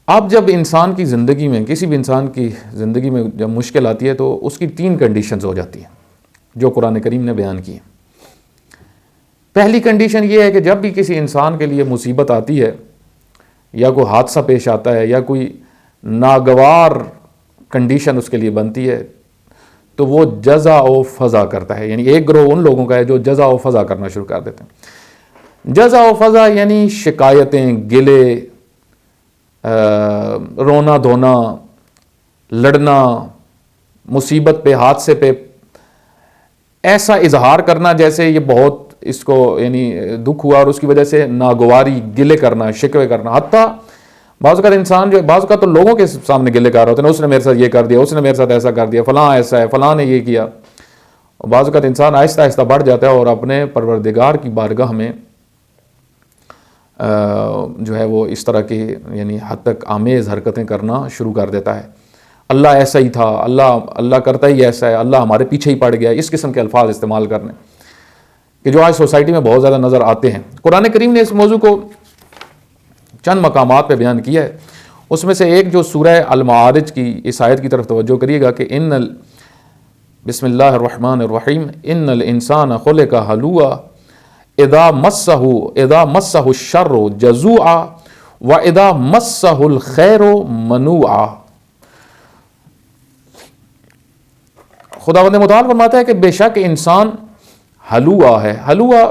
اب جب انسان کی زندگی میں، کسی بھی انسان کی زندگی میں جب مشکل آتی ہے تو اس کی 3 کنڈیشنز ہو جاتی ہیں جو قرآن کریم نے بیان کی ہیں۔ پہلی کنڈیشن یہ ہے کہ جب بھی کسی انسان کے لیے مصیبت آتی ہے یا کوئی حادثہ پیش آتا ہے یا کوئی ناگوار کنڈیشن اس کے لیے بنتی ہے تو وہ جزع و فضع کرتا ہے، یعنی ایک گروہ ان لوگوں کا ہے جو جزع و فضع کرنا شروع کر دیتے ہیں۔ جزع و فضع یعنی شکایتیں، گلے، رونا دھونا، لڑنا، مصیبت پہ، حادثے پہ ایسا اظہار کرنا جیسے یہ بہت اس کو یعنی دکھ ہوا اور اس کی وجہ سے ناگواری، گلے کرنا، شکوے کرنا۔ حتیٰ بعض اوقات انسان جو بعض اوقات تو لوگوں کے سامنے گلے کر رہا ہوتا ہے، اس نے میرے ساتھ یہ کر دیا، اس نے میرے ساتھ ایسا کر دیا، فلاں ایسا ہے، فلاں نے یہ کیا۔ اور بعض اوقات انسان آہستہ آہستہ بڑھ جاتا ہے اور اپنے پروردگار کی بارگاہ میں جو ہے وہ اس طرح کی یعنی حد تک آمیز حرکتیں کرنا شروع کر دیتا ہے۔ اللہ ایسا ہی تھا، اللہ کرتا ہی ایسا ہے، اللہ ہمارے پیچھے ہی پڑ گیا، اس قسم کے الفاظ استعمال کرنے کہ جو آج سوسائٹی میں بہت زیادہ نظر آتے ہیں۔ قرآن کریم نے اس موضوع کو چند مقامات پہ بیان کیا ہے، اس میں سے ایک جو سورہ المعارج کی اس آیت کی طرف توجہ کریے گا کہ بسم اللہ الرحمن الرحیم ان الانسان خلق ہلوعا اذا مسہ الشر جزوعا واذا مسہ الخیر منوعا۔ خداوند متعال فرماتا ہے کہ بے شک انسان ہلوعا ہے۔ ہلوعا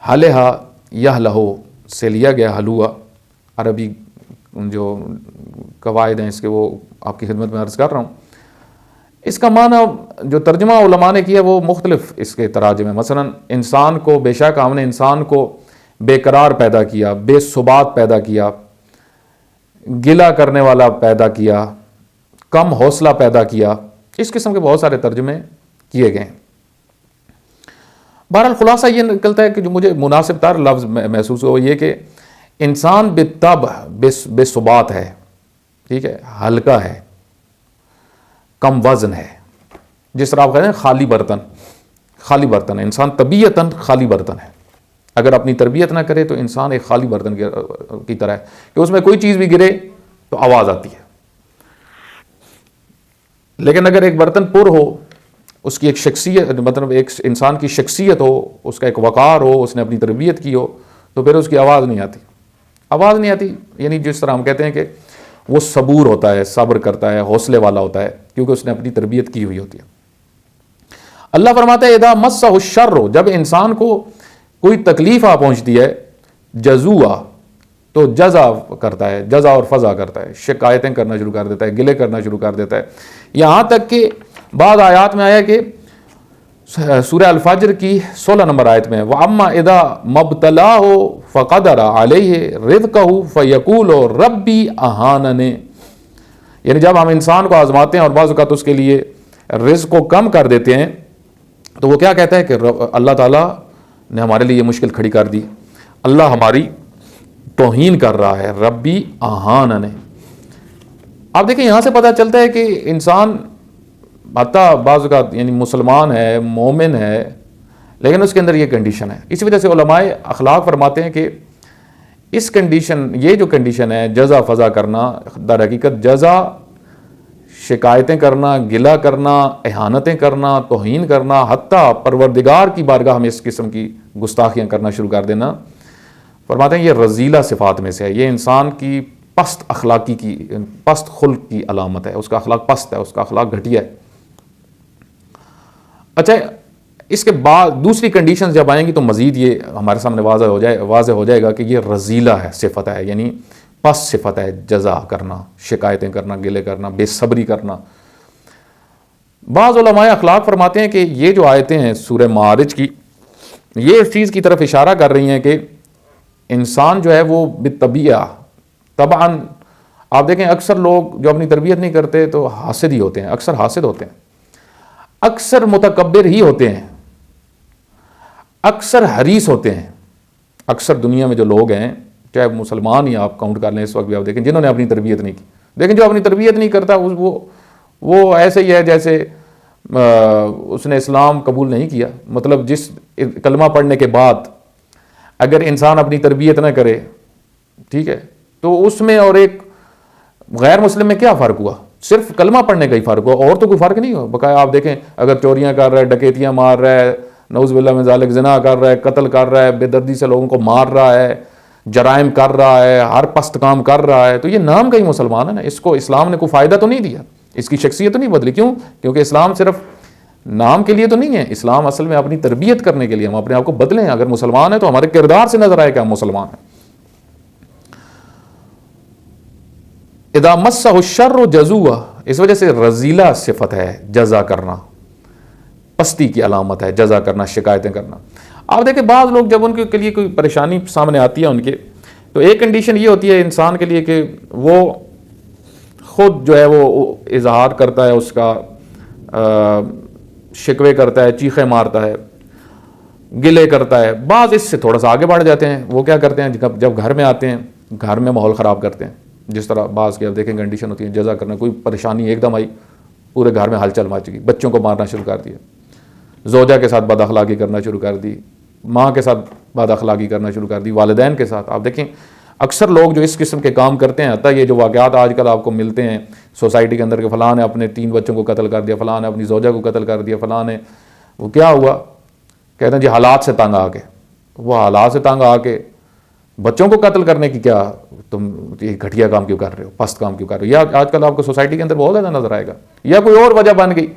ہلہا یہلہو سے لیا گیا ہلوعا، عربی جو قواعد ہیں اس کے وہ آپ کی خدمت میں عرض کر رہا ہوں۔ اس کا معنی جو ترجمہ علماء نے کیا وہ مختلف اس کے تراجم ہیں۔ مثلا انسان کو، بے شک ہم نے انسان کو بے قرار پیدا کیا، بے ثبات پیدا کیا، گلہ کرنے والا پیدا کیا، کم حوصلہ پیدا کیا، اس قسم کے بہت سارے ترجمے کیے گئے ہیں۔ بہرحال خلاصہ یہ نکلتا ہے کہ جو مجھے مناسب تر لفظ محسوس ہو یہ کہ انسان بالطبع بے ثبات ہے، ٹھیک ہے، ہلکا ہے، کم وزن ہے۔ جس طرح آپ کہتے ہیں خالی برتن ہے، انسان طبیعتاً خالی برتن ہے۔ اگر اپنی تربیت نہ کرے تو انسان ایک خالی برتن کی طرح ہے کہ اس میں کوئی چیز بھی گرے تو آواز آتی ہے، لیکن اگر ایک برتن پر ہو، اس کی ایک شخصیت، مطلب ایک انسان کی شخصیت ہو، اس کا ایک وقار ہو، اس نے اپنی تربیت کی ہو، تو پھر اس کی آواز نہیں آتی۔ یعنی جس طرح ہم کہتے ہیں کہ وہ صبور ہوتا ہے، صبر کرتا ہے، حوصلے والا ہوتا ہے، کیونکہ اس نے اپنی تربیت کی ہوئی ہوتی ہے۔ اللہ فرماتا ہے اذا مسہ الشر، جب انسان کو کوئی تکلیف آ پہنچتی ہے، جزوعا، تو جزع کرتا ہے، جزع اور فضع کرتا ہے، شکایتیں کرنا شروع کر دیتا ہے، گلے کرنا شروع کر دیتا ہے۔ یہاں تک کہ بعض آیات میں آیا کہ سورہ الفجر کی 16 نمبر آیت میں وَأَمَّا إِذَا مَبْتَلَاهُ فَقَدَرَ عَلَيْهِ رِزْقَهُ فَيَقُولُ رَبِّي أَهَانَنِ، یعنی جب ہم انسان کو آزماتے ہیں اور بعض اوقات اس کے لیے رزق کو کم کر دیتے ہیں تو وہ کیا کہتا ہے کہ اللہ تعالیٰ نے ہمارے لیے یہ مشکل کھڑی کر دی، اللہ ہماری توہین کر رہا ہے، ربی اہانن۔ آپ دیکھیں یہاں سے پتہ چلتا ہے کہ انسان حتیٰ بعض اوقات یعنی مسلمان ہے، مومن ہے، لیکن اس کے اندر یہ کنڈیشن ہے۔ اسی وجہ سے علماء اخلاق فرماتے ہیں کہ اس کنڈیشن، یہ جو کنڈیشن ہے جزع فضع کرنا، در حقیقت جزع شکایتیں کرنا، گلہ کرنا، اہانتیں کرنا، توہین کرنا، حتیٰ پروردگار کی بارگاہ میں اس قسم کی گستاخیاں کرنا شروع کر دینا، فرماتے ہیں یہ رذیلہ صفات میں سے ہے، یہ انسان کی پست اخلاقی کی، پست خلق کی علامت ہے، اس کا اخلاق پست ہے، اس کا اخلاق گھٹیا ہے۔ اچھا، اس کے بعد دوسری کنڈیشنز جب آئیں گی تو مزید یہ ہمارے سامنے واضح ہو جائے گا کہ یہ رذیلہ ہے، صفت ہے، یعنی پست صفت ہے، جزع کرنا، شکایتیں کرنا، گلے کرنا، بے صبری کرنا۔ بعض علماء اخلاق فرماتے ہیں کہ یہ جو آیتیں ہیں سورہ معارج کی، یہ اس چیز کی طرف اشارہ کر رہی ہیں کہ انسان جو ہے وہ بالطبیعہ طبعاً، آپ دیکھیں اکثر لوگ جو اپنی تربیت نہیں کرتے تو حاسد ہی ہوتے ہیں، اکثر حاسد ہوتے ہیں، اکثر متکبر ہی ہوتے ہیں، اکثر حریص ہوتے ہیں۔ اکثر دنیا میں جو لوگ ہیں، چاہے مسلمان ہی آپ کاؤنٹ کر لیں اس وقت بھی، آپ دیکھیں جنہوں نے اپنی تربیت نہیں کی، لیکن جو اپنی تربیت نہیں کرتا وہ ایسے ہی ہے جیسے اس نے اسلام قبول نہیں کیا۔ مطلب جس کلمہ پڑھنے کے بعد اگر انسان اپنی تربیت نہ کرے، ٹھیک ہے، تو اس میں اور ایک غیر مسلم میں کیا فرق ہوا؟ صرف کلمہ پڑھنے کا ہی فرق ہوا، اور تو کوئی فرق نہیں ہوا. بقایا آپ دیکھیں اگر چوریاں کر رہا ہے، ڈکیتیاں مار رہا ہے، نعوذ باللہ من ذالک زنا کر رہا ہے، قتل کر رہا ہے، بے دردی سے لوگوں کو مار رہا ہے، جرائم کر رہا ہے، ہر پست کام کر رہا ہے، تو یہ نام کا ہی مسلمان ہے نا. اس کو اسلام نے کوئی فائدہ تو نہیں دیا، اس کی شخصیت تو نہیں بدلی. کیوں؟ کیونکہ اسلام صرف نام کے لیے تو نہیں ہے، اسلام اصل میں اپنی تربیت کرنے کے لیے. ہم اپنے آپ کو بدلیں، اگر مسلمان ہیں تو ہمارے کردار سے نظر آئے کہ ہم مسلمان ہیں. اذا مسہ الشر جزوع، اس وجہ سے رذیلہ صفت ہے جزا کرنا، پستی کی علامت ہے جزا کرنا، شکایتیں کرنا. آپ دیکھیں بعض لوگ جب ان کے لیے کوئی پریشانی سامنے آتی ہے ان کے، تو ایک کنڈیشن یہ ہوتی ہے انسان کے لیے کہ وہ خود جو ہے وہ اظہار کرتا ہے، اس کا شکوے کرتا ہے، چیخیں مارتا ہے، گلے کرتا ہے. بعض اس سے تھوڑا سا آگے بڑھ جاتے ہیں. وہ کیا کرتے ہیں جب گھر میں آتے ہیں، گھر میں ماحول خراب کرتے ہیں. جس طرح بعض کی آپ دیکھیں کنڈیشن ہوتی ہے جزا کرنا، کوئی پریشانی ایک دم آئی، پورے گھر میں ہلچل مچ گئی، بچوں کو مارنا شروع کر دیا، زوجہ کے ساتھ بد اخلاقی کرنا شروع کر دی، ماں کے ساتھ بد اخلاقی کرنا شروع کر دی، والدین کے ساتھ. آپ دیکھیں اکثر لوگ جو اس قسم کے کام کرتے ہیں، حتیٰ یہ جو واقعات آج کل آپ کو ملتے ہیں سوسائٹی کے اندر کہ فلاں نے اپنے 3 بچوں کو قتل کر دیا، فلاں نے اپنی زوجہ کو قتل کر دیا، فلاں نے، وہ کیا ہوا؟ کہتے ہیں جی حالات سے تنگ آ کے. وہ حالات سے تنگ آ کے بچوں کو قتل کرنے کی کیا تم یہ گھٹیا کام کیوں کر رہے ہو، پست کام کیوں کر رہے ہو؟ یا آج کل آپ کو سوسائٹی کے اندر بہت زیادہ نظر آئے گا. یا کوئی اور وجہ بن گئی،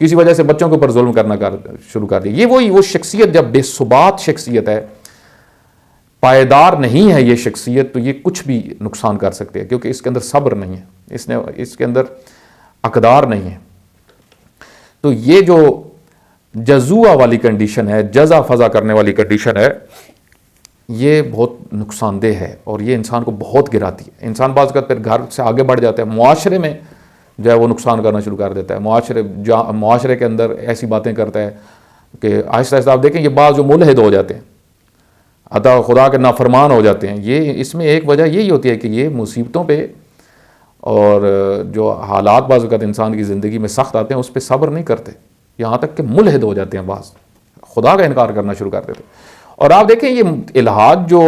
کسی وجہ سے بچوں کے اوپر ظلم کرنا شروع کر دیا. یہ وہ شخصیت جب بے ثبات شخصیت ہے، پائیدار نہیں ہے یہ شخصیت، تو یہ کچھ بھی نقصان کر سکتے ہیں، کیونکہ اس کے اندر صبر نہیں ہے، اس کے اندر اقدار نہیں ہے. تو یہ جو جزوع والی کنڈیشن ہے، جزا فضا کرنے والی کنڈیشن ہے، یہ بہت نقصان دہ ہے اور یہ انسان کو بہت گراتی ہے. انسان بعض کا پھر گھر سے آگے بڑھ جاتا ہے، معاشرے میں جو ہے وہ نقصان کرنا شروع کر دیتا ہے. معاشرے کے اندر ایسی باتیں کرتا ہے کہ آہستہ آہستہ آپ دیکھیں یہ بعض جو ملحد ہو جاتے ہیں، عطا خدا کے نافرمان ہو جاتے ہیں. یہ اس میں ایک وجہ یہی ہوتی ہے کہ یہ مصیبتوں پہ اور جو حالات بعض اوقات انسان کی زندگی میں سخت آتے ہیں اس پہ صبر نہیں کرتے، یہاں تک کہ ملحد ہو جاتے ہیں، بعض خدا کا انکار کرنا شروع کر دیتے. اور آپ دیکھیں یہ الحاد جو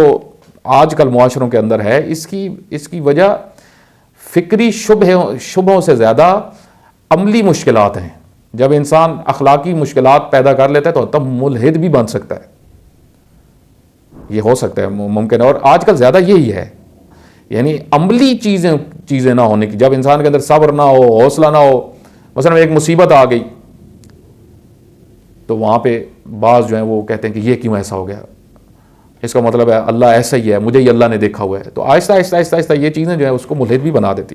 آج کل معاشروں کے اندر ہے، اس کی وجہ فکری شبہوں سے زیادہ عملی مشکلات ہیں. جب انسان اخلاقی مشکلات پیدا کر لیتا ہے تو تب ملحد بھی بن سکتا ہے، یہ ہو سکتا ہے، ممکن ہے. اور آج کل زیادہ یہی ہے، یعنی عملی چیزیں نہ ہونے کی. جب انسان کے اندر صبر نہ ہو، حوصلہ نہ ہو، مثلا ایک مصیبت آ گئی تو وہاں پہ بعض جو ہیں وہ کہتے ہیں کہ یہ کیوں ایسا ہو گیا، اس کا مطلب ہے اللہ ایسا ہی ہے، مجھے ہی اللہ نے دیکھا ہوا ہے. تو آہستہ آہستہ یہ چیزیں جو ہیں اس کو ملحد بھی بنا دیتی.